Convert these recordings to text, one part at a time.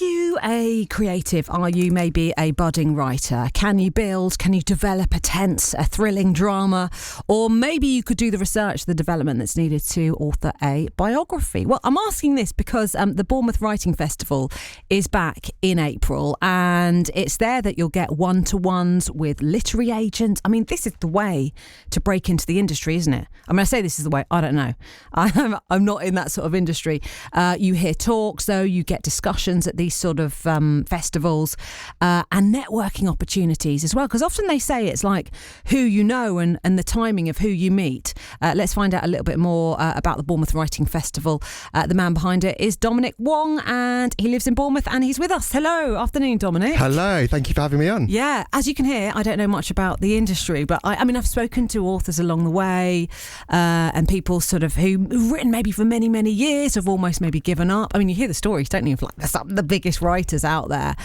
you a creative? Are you maybe a budding writer? Can you build? Can you develop a tense, a thrilling drama? Or maybe you could do the research, the development that's needed to author a biography. Well, I'm asking this because the Bournemouth Writing Festival is back in April, and it's there that you'll get one-to-ones with literary agents. I mean, this is the way to break into the industry, isn't it? I mean, I say this is the way. I don't know. I'm not in that sort of industry. You hear talks, though. You get discussions at these sort of festivals and networking opportunities as well, because often they say it's like who you know and the timing of who you meet. Let's find out a little bit more about the Bournemouth Writing Festival. The man behind it is Dominic Wong, and he lives in Bournemouth and he's with us. Hello. Afternoon, Dominic. Hello. Thank you for having me on. Yeah. As you can hear, I don't know much about the industry, but I mean, I've spoken to authors along the way and people sort of who've written maybe for many, many years, have almost maybe given up. I mean, you hear the stories, don't you, of like some of the biggest writers out there.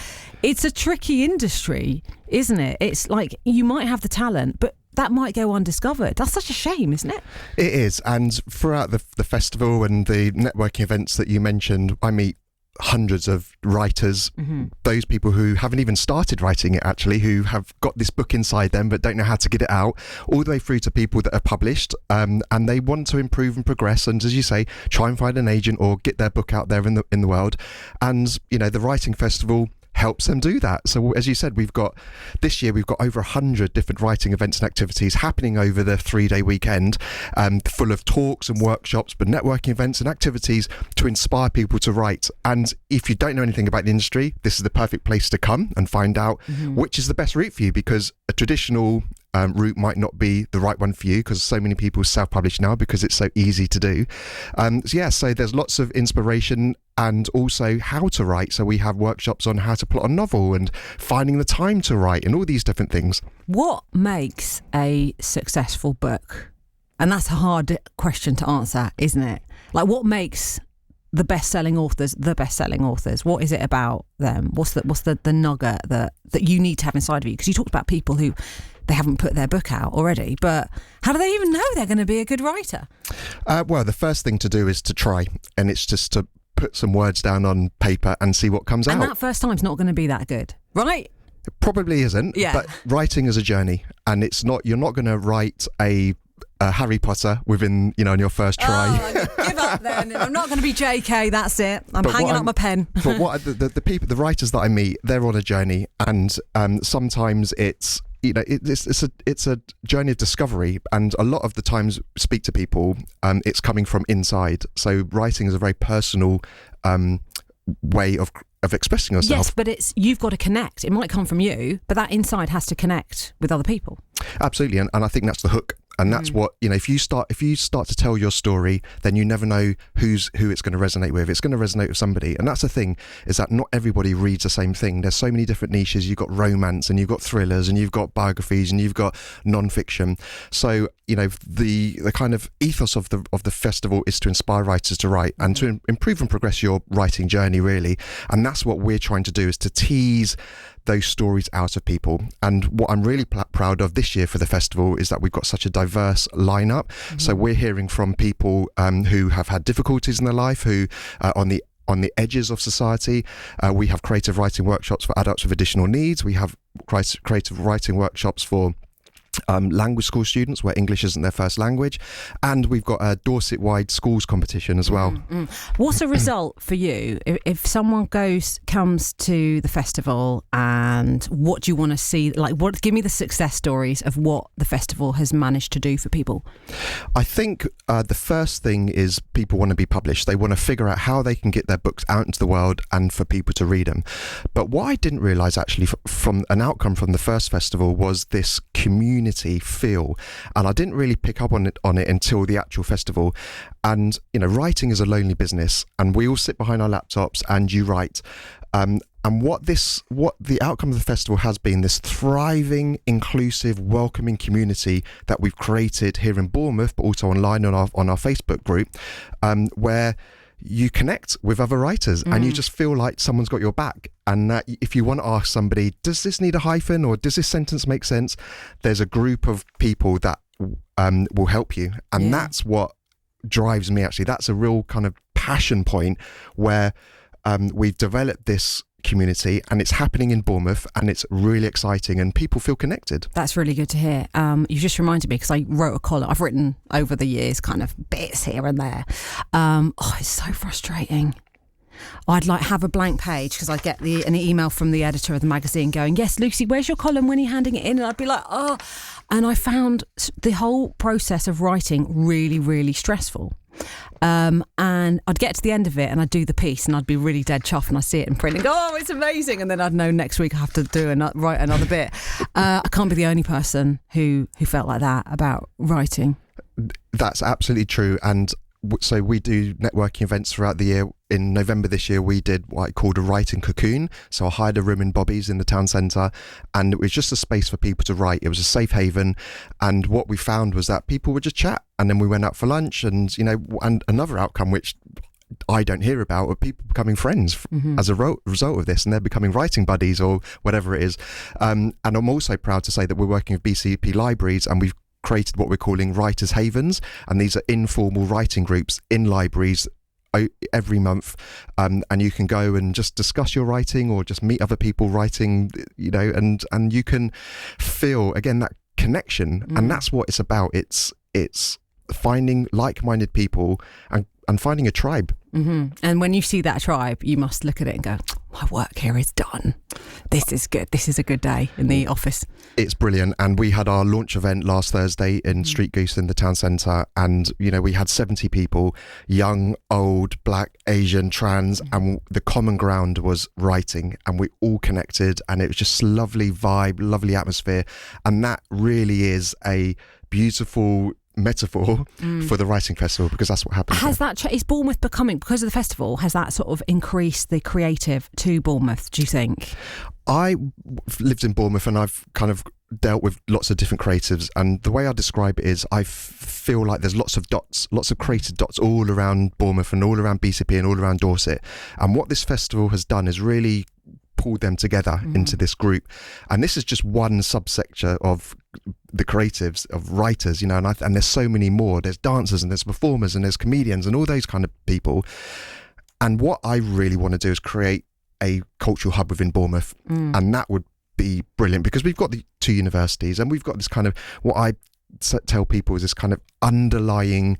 It's a tricky industry, isn't it? It's like you might have the talent, but that might go undiscovered. That's such a shame, isn't it? It is. And throughout the festival and the networking events that you mentioned, I meet hundreds of writers, those people who haven't even started writing it actually, who have got this book inside them but don't know how to get it out, all the way through to people that are published and they want to improve and progress, and as you say, try and find an agent or get their book out there in the world. And you know, the Writing Festival helps them do that. So as you said, this year we've got over 100 different writing events and activities happening over the 3-day weekend, full of talks and workshops, but networking events and activities to inspire people to write. And if you don't know anything about the industry, this is the perfect place to come and find out which is the best route for you, because a traditional route might not be the right one for you, because so many people self-publish now because it's so easy to do. So there's lots of inspiration and also how to write. So we have workshops on how to plot a novel and finding the time to write and all these different things. What makes a successful book? And that's a hard question to answer, isn't it? Like, what makes the best-selling authors the best-selling authors? What is it about them? What's the nugget that you need to have inside of you? Because you talked about people who they haven't put their book out already, but how do they even know they're going to be a good writer? Well, the first thing to do is to try, and it's just to put some words down on paper and see what comes out. And that first time's not going to be that good, right? It probably isn't, but writing is a journey, and you're not going to write a Harry Potter within, on your first try. Oh, give up then. I'm not going to be JK, that's it. I'm hanging up my pen. But what the writers that I meet, they're on a journey, and sometimes it's a journey of discovery, and a lot of the times speak to people, it's coming from inside. So writing is a very personal way of expressing yourself. Yes, but you've got to connect. It might come from you, but that inside has to connect with other people. Absolutely, and I think that's the hook. And that's what, if you start to tell your story, then you never know who it's going to resonate with. It's going to resonate with somebody. And that's the thing, is that not everybody reads the same thing. There's so many different niches. You've got romance, and you've got thrillers, and you've got biographies, and you've got non-fiction. So, the kind of ethos of the festival is to inspire writers to write and to improve and progress your writing journey, really. And that's what we're trying to do, is to tease those stories out of people. And what I'm really proud of this year for the festival is that we've got such a diverse lineup. So we're hearing from people who have had difficulties in their life, who are on the edges of society. We have creative writing workshops for adults with additional needs. We have creative writing workshops for language school students where English isn't their first language, and we've got a Dorset-wide schools competition as well. What's a result for you if someone comes to the festival, and what do you want to see? Like, give me the success stories of what the festival has managed to do for people. I think the first thing is people want to be published. They want to figure out how they can get their books out into the world and for people to read them. But what I didn't realise actually from an outcome from the first festival was this community feel, and I didn't really pick up on it until the actual festival. And writing is a lonely business, and we all sit behind our laptops and you write, and what the outcome of the festival has been, this thriving, inclusive, welcoming community that we've created here in Bournemouth, but also online on our Facebook group, where you connect with other writers and you just feel like someone's got your back. And that if you want to ask somebody, does this need a hyphen, or does this sentence make sense? There's a group of people that will help you. And that's what drives me, actually. That's a real kind of passion point where we've developed this community, and it's happening in Bournemouth, and it's really exciting, and people feel connected. That's really good to hear. You just reminded me, because I wrote a column. I've written over the years kind of bits here and there. It's so frustrating. I'd like have a blank page, because I'd get an email from the editor of the magazine going, yes, Lucy, where's your column, when are you handing it in? And I'd be like, oh. And I found the whole process of writing really, really stressful. And I'd get to the end of it and I'd do the piece and I'd be really dead chuffed, and I'd see it in print and go, oh, it's amazing. And then I'd know next week I have to write another bit. I can't be the only person who felt like that about writing. That's absolutely true. And so we do networking events throughout the year. In November this year, we did what I called a writing cocoon. So I hired a room in Bobby's in the town centre, and it was just a space for people to write. It was a safe haven. And what we found was that people would just chat, and then we went out for lunch, and and another outcome, which I don't hear about, are people becoming friends as a result of this, and they're becoming writing buddies or whatever it is. And I'm also proud to say that we're working with BCP Libraries, and we've created what we're calling Writers Havens, and these are informal writing groups in libraries every month, and you can go and just discuss your writing or just meet other people writing, and you can feel again that connection, and that's what it's about. It's finding like-minded people and finding a tribe. And when you see that tribe, you must look at it and go, my work here is done. This is good. This is a good day in the office. It's brilliant. And we had our launch event last Thursday in Street Goose in the town centre, and we had 70 people, young, old, black, Asian, trans, and the common ground was writing, and we all connected, and it was just lovely vibe, lovely atmosphere, and that really is a beautiful metaphor for the writing festival, because that's what happens. Is Bournemouth becoming, because of the festival, has that sort of increased the creative to Bournemouth, do you think? I lived in Bournemouth, and I've kind of dealt with lots of different creatives, and the way I describe it is I feel like there's lots of dots, lots of creative dots all around Bournemouth and all around BCP and all around Dorset, and what this festival has done is really pulled them together into this group, and this is just one subsector of the creatives, of writers, and there's so many more. There's dancers and there's performers and there's comedians and all those kind of people, and what I really want to do is create a cultural hub within Bournemouth, and that would be brilliant, because we've got the two universities, and we've got this kind of, what I tell people is this kind of underlying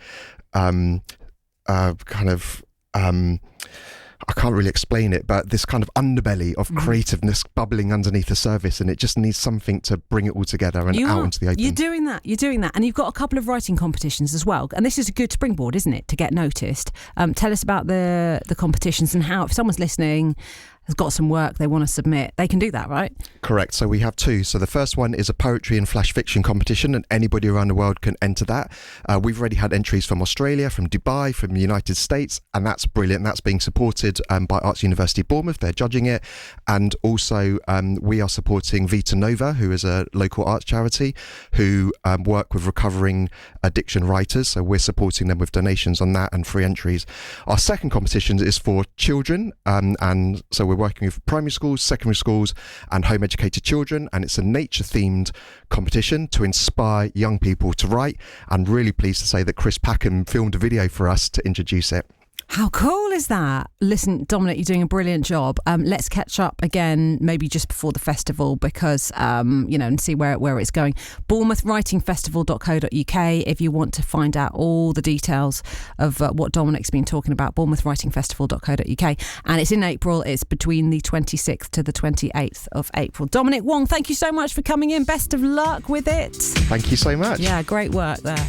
I can't really explain it, but this kind of underbelly of creativeness bubbling underneath the surface, and it just needs something to bring it all together and out into the open. You're doing that, and you've got a couple of writing competitions as well, and this is a good springboard, isn't it, to get noticed. Tell us about the competitions, and how, if someone's listening, has got some work they want to submit, they can do that, right? Correct. So we have two. So the first one is a poetry and flash fiction competition, and anybody around the world can enter that. We've already had entries from Australia, from Dubai, from the United States, and that's brilliant. That's being supported by Arts University Bournemouth. They're judging it. And also we are supporting Vita Nova, who is a local arts charity who work with recovering addiction writers. So we're supporting them with donations on that and free entries. Our second competition is for children, and so we're working with primary schools, secondary schools and home educated children, and it's a nature themed competition to inspire young people to write. I'm really pleased to say that Chris Packham filmed a video for us to introduce it. How cool is that? Listen, Dominic, you're doing a brilliant job. Let's catch up again, maybe just before the festival, because, and see where it's going. BournemouthWritingFestival.co.uk if you want to find out all the details of what Dominic's been talking about, BournemouthWritingFestival.co.uk. And it's in April. It's between the 26th to the 28th of April. Dominic Wong, thank you so much for coming in. Best of luck with it. Thank you so much. Yeah, great work there.